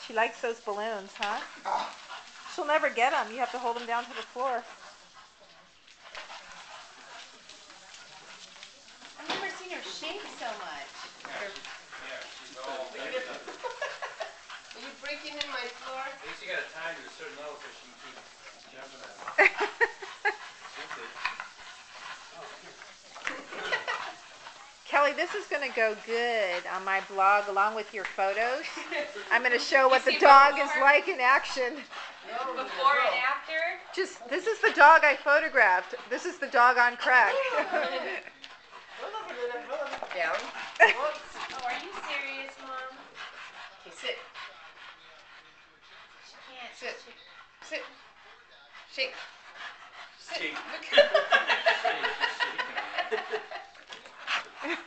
She likes those balloons, huh? She'll never get them. You have to hold them down to the floor. I've never seen her shake so much. Yeah, she's all bent up. Are you breaking in my floor? At least you got a time to a certain level so she can keep jumping at it. Kelly, this is going to go good on my blog along with your photos. I'm going to show what the dog is like in action. Before and after? This is the dog I photographed. This is the dog on crack. Down. Oh, are you serious, Mom? Okay, sit. She can't. Sit. Sit. Shake. Sit. Shake. Look.